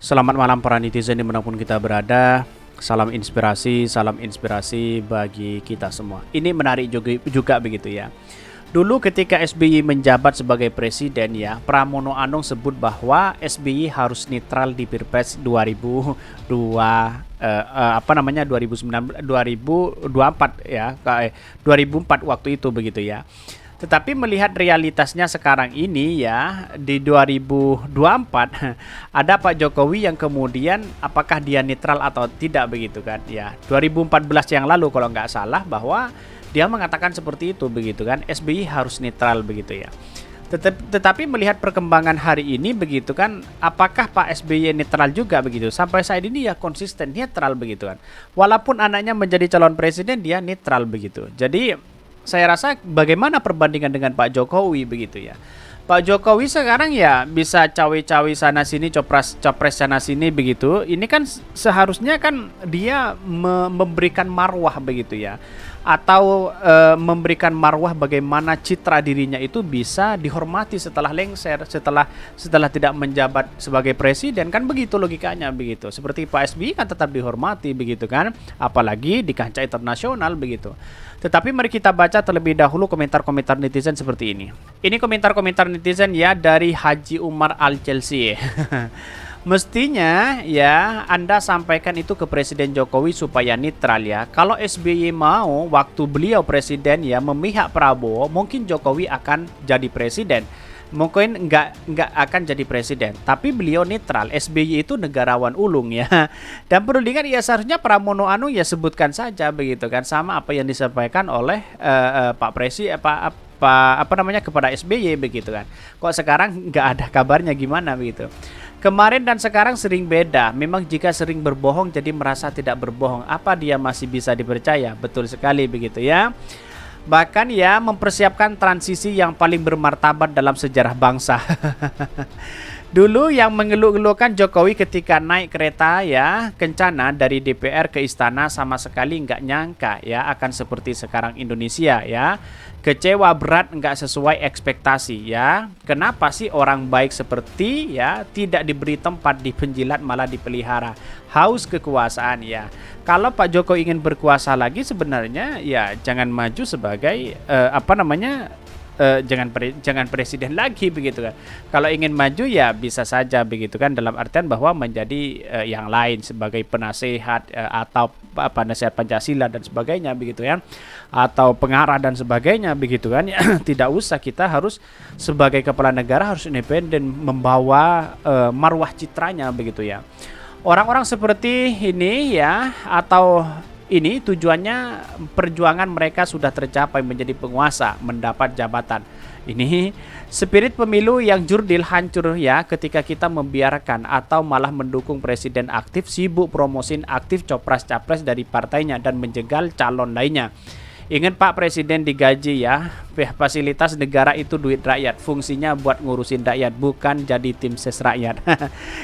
Selamat malam para netizen dimanapun kita berada. Salam inspirasi bagi kita semua. Ini menarik juga begitu ya. Dulu ketika SBY menjabat sebagai presiden ya, Pramono Anung sebut bahwa SBY harus netral di Pilpres 2002 2009 2024 ya, 2004 waktu itu begitu ya. Tetapi melihat realitasnya sekarang ini ya di 2024 ada Pak Jokowi yang kemudian apakah dia netral atau tidak begitu kan ya. 2014 yang lalu kalau nggak salah bahwa dia mengatakan seperti itu begitu kan, SBY harus netral begitu ya. Tetapi melihat perkembangan hari ini begitu kan, apakah Pak SBY netral juga begitu? Sampai saat ini ya konsisten netral begitu kan. Walaupun anaknya menjadi calon presiden dia netral begitu. Jadi saya rasa bagaimana perbandingan dengan Pak Jokowi begitu ya. Pak Jokowi sekarang ya bisa cawe-cawe sana sini, capres sana sini begitu. Ini kan seharusnya kan dia memberikan marwah begitu ya. Atau memberikan marwah bagaimana citra dirinya itu bisa dihormati setelah lengser, setelah tidak menjabat sebagai presiden, kan begitu logikanya begitu. Seperti Pak SBY kan tetap dihormati begitu kan, apalagi di kancah internasional begitu. Tetapi mari kita baca terlebih dahulu komentar-komentar netizen seperti ini. Ini komentar-komentar netizen ya dari Haji Umar Al-Chelsea. Mestinya ya Anda sampaikan itu ke Presiden Jokowi supaya netral ya. Kalau SBY mau waktu beliau presiden ya memihak Prabowo, mungkin Jokowi akan jadi presiden. Mungkin nggak akan jadi presiden, tapi beliau netral. SBY itu negarawan ulung ya. Dan perlu diingat ya seharusnya Pramono Anung ya sebutkan saja begitu kan, sama apa yang disampaikan oleh Pak Presiden kepada SBY begitu kan. Kok sekarang nggak ada kabarnya gimana begitu. Kemarin dan sekarang sering beda. Memang jika sering berbohong jadi merasa tidak berbohong. Apa dia masih bisa dipercaya? Betul sekali begitu ya. Bahkan ya mempersiapkan transisi yang paling bermartabat dalam sejarah bangsa. Dulu yang mengeluh-eluhkan Jokowi ketika naik kereta ya kencana dari DPR ke istana sama sekali nggak nyangka ya akan seperti sekarang Indonesia ya. Kecewa berat, nggak sesuai ekspektasi ya. Kenapa sih orang baik seperti ya tidak diberi tempat di penjilat malah dipelihara? Haus kekuasaan ya. Kalau Pak Jokowi ingin berkuasa lagi sebenarnya ya jangan maju sebagai jangan presiden lagi begitu kan. Kalau ingin maju ya bisa saja begitu kan, dalam artian bahwa menjadi yang lain sebagai penasehat atau nasihat Pancasila dan sebagainya begitu ya, atau pengarah dan sebagainya begitu kan ya. Tidak usah kita harus sebagai kepala negara harus independen membawa marwah citranya begitu ya. Orang-orang seperti ini ya atau ini tujuannya perjuangan mereka sudah tercapai menjadi penguasa, mendapat jabatan. Ini spirit pemilu yang jurdil hancur ya ketika kita membiarkan atau malah mendukung presiden aktif sibuk promosin aktif capres-capres dari partainya dan menjegal calon lainnya. Ingat Pak Presiden digaji ya, fasilitas negara itu duit rakyat, fungsinya buat ngurusin rakyat, bukan jadi tim ses rakyat.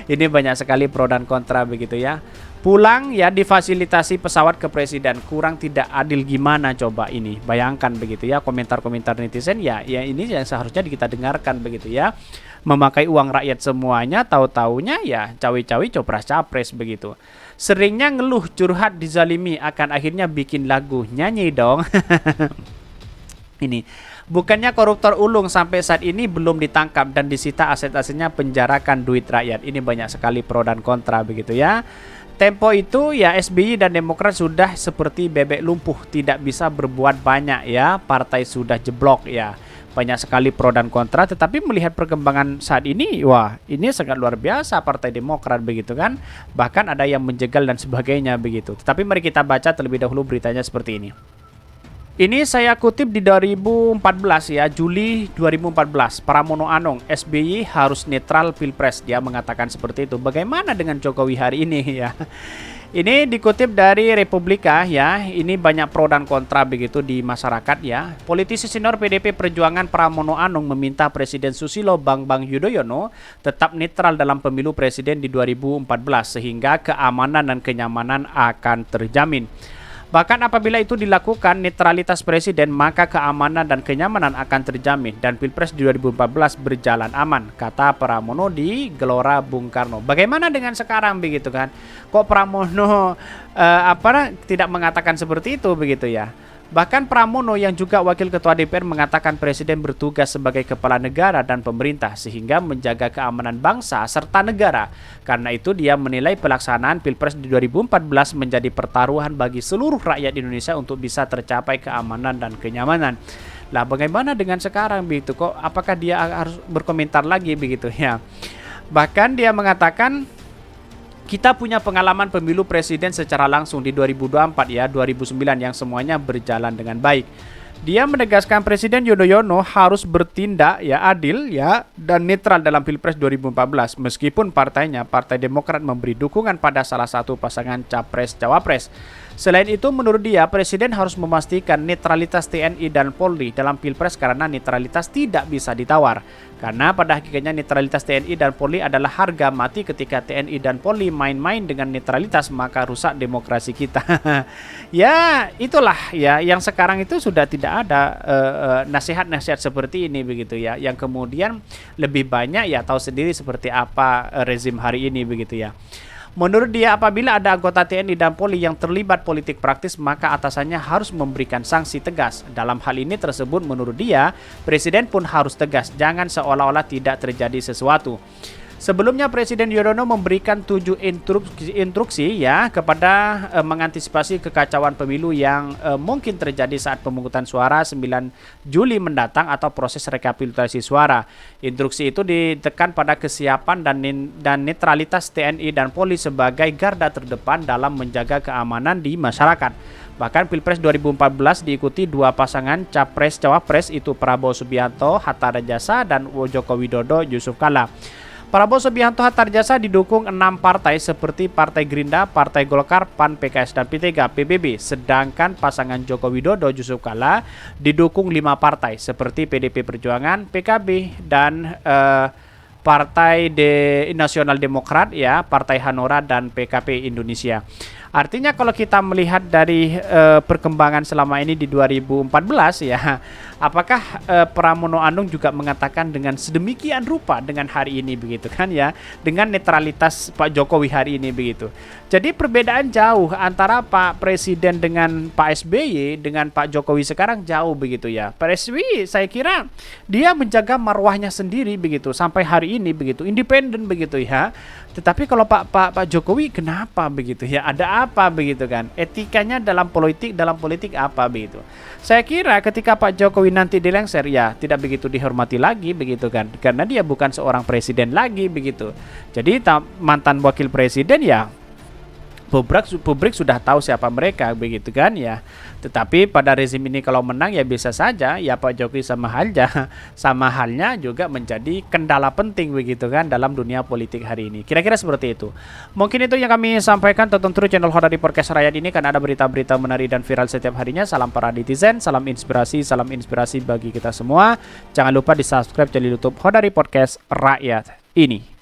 Ini banyak sekali pro dan kontra begitu ya. Pulang ya difasilitasi pesawat ke presiden, kurang tidak adil gimana coba ini. Bayangkan begitu ya komentar-komentar netizen ya ini yang seharusnya kita dengarkan begitu ya. Memakai uang rakyat semuanya, tahu-taunya ya cawe-cawe capres-capres begitu. Seringnya ngeluh curhat dizalimi, akan akhirnya bikin lagu nyanyi dong. Ini bukannya koruptor ulung sampai saat ini belum ditangkap dan disita aset-asetnya, penjarakan duit rakyat. Ini banyak sekali pro dan kontra begitu ya. Tempo itu ya SBY dan Demokrat sudah seperti bebek lumpuh, tidak bisa berbuat banyak ya. Partai sudah jeblok ya. Banyak sekali pro dan kontra, tetapi melihat perkembangan saat ini, wah ini sangat luar biasa Partai Demokrat begitu kan. Bahkan ada yang menjegal dan sebagainya begitu. Tetapi mari kita baca terlebih dahulu beritanya seperti ini. Ini saya kutip di 2014 ya, Juli 2014. Pramono Anung, SBY harus netral Pilpres. Dia mengatakan seperti itu. Bagaimana dengan Jokowi hari ini ya? Ini dikutip dari Republika ya. Ini banyak pro dan kontra begitu di masyarakat ya. Politisi senior PDP Perjuangan Pramono Anung meminta Presiden Susilo Bambang Yudhoyono tetap netral dalam pemilu presiden di 2014 sehingga keamanan dan kenyamanan akan terjamin. Bahkan apabila itu dilakukan netralitas presiden, maka keamanan dan kenyamanan akan terjamin dan Pilpres 2014 berjalan aman, kata Pramono di Gelora Bung Karno. Bagaimana dengan sekarang begitu kan? Kok Pramono tidak mengatakan seperti itu begitu ya? Bahkan Pramono yang juga Wakil Ketua DPR mengatakan presiden bertugas sebagai kepala negara dan pemerintah sehingga menjaga keamanan bangsa serta negara. Karena itu dia menilai pelaksanaan Pilpres di 2014 menjadi pertaruhan bagi seluruh rakyat Indonesia untuk bisa tercapai keamanan dan kenyamanan. Lah bagaimana dengan sekarang begitu kok? Apakah dia harus berkomentar lagi begitu ya? Bahkan dia mengatakan kita punya pengalaman pemilu presiden secara langsung di 2024 ya, 2009 yang semuanya berjalan dengan baik. Dia menegaskan Presiden Yudhoyono harus bertindak ya adil ya dan netral dalam Pilpres 2014 meskipun partainya Partai Demokrat memberi dukungan pada salah satu pasangan capres-cawapres. Selain itu menurut dia Presiden harus memastikan netralitas TNI dan Polri dalam Pilpres karena netralitas tidak bisa ditawar. Karena pada hakikatnya netralitas TNI dan Polri adalah harga mati. Ketika TNI dan Polri main-main dengan netralitas maka rusak demokrasi kita. Ya itulah ya yang sekarang itu sudah tidak ada nasihat-nasihat seperti ini begitu ya. Yang kemudian lebih banyak ya tahu sendiri seperti apa rezim hari ini begitu ya. Menurut dia apabila ada anggota TNI dan Polri yang terlibat politik praktis maka atasannya harus memberikan sanksi tegas. Dalam hal ini tersebut menurut dia Presiden pun harus tegas, jangan seolah-olah tidak terjadi sesuatu. Sebelumnya Presiden Yudhoyono memberikan 7 instruksi ya kepada mengantisipasi kekacauan pemilu yang mungkin terjadi saat pemungutan suara 9 Juli mendatang atau proses rekapitulasi suara. Instruksi itu ditekan pada kesiapan dan netralitas TNI dan Polri sebagai garda terdepan dalam menjaga keamanan di masyarakat. Bahkan Pilpres 2014 diikuti 2 pasangan capres-cawapres itu Prabowo Subianto, Hatta Rajasa dan Joko Widodo, Yusuf Kala. Prabowo Subianto Hatta Rajasa didukung 6 partai seperti Partai Gerindra, Partai Golkar, PAN, PKS, dan P3, PBB. Sedangkan pasangan Joko Widodo Yusuf Kala didukung 5 partai seperti PDP Perjuangan, PKB, dan Partai Nasional Demokrat, ya, Partai Hanura, dan PKP Indonesia. Artinya kalau kita melihat dari perkembangan selama ini di 2014 ya, apakah Pramono Anung juga mengatakan dengan sedemikian rupa dengan hari ini begitu kan ya, dengan netralitas Pak Jokowi hari ini begitu. Jadi perbedaan jauh antara Pak Presiden dengan Pak SBY dengan Pak Jokowi sekarang jauh begitu ya. Pak SBY saya kira dia menjaga marwahnya sendiri begitu sampai hari ini begitu, independen begitu ya. Tetapi kalau Pak Jokowi kenapa begitu ya? Ada apa begitu kan? Etikanya dalam politik apa begitu? Saya kira ketika Pak Jokowi nanti dilengser ya tidak begitu dihormati lagi begitu kan? Karena dia bukan seorang presiden lagi begitu. Jadi mantan wakil presiden ya publik sudah tahu siapa mereka begitu kan ya. Tetapi pada rezim ini kalau menang ya bisa saja ya Pak Jokowi sama halnya juga menjadi kendala penting begitu kan dalam dunia politik hari ini. Kira-kira seperti itu. Mungkin itu yang kami sampaikan. Tonton terus channel Hodari Podcast Rakyat ini karena ada berita-berita menarik dan viral setiap harinya. Salam para netizen, salam inspirasi bagi kita semua. Jangan lupa di subscribe channel YouTube Hodari Podcast Rakyat ini.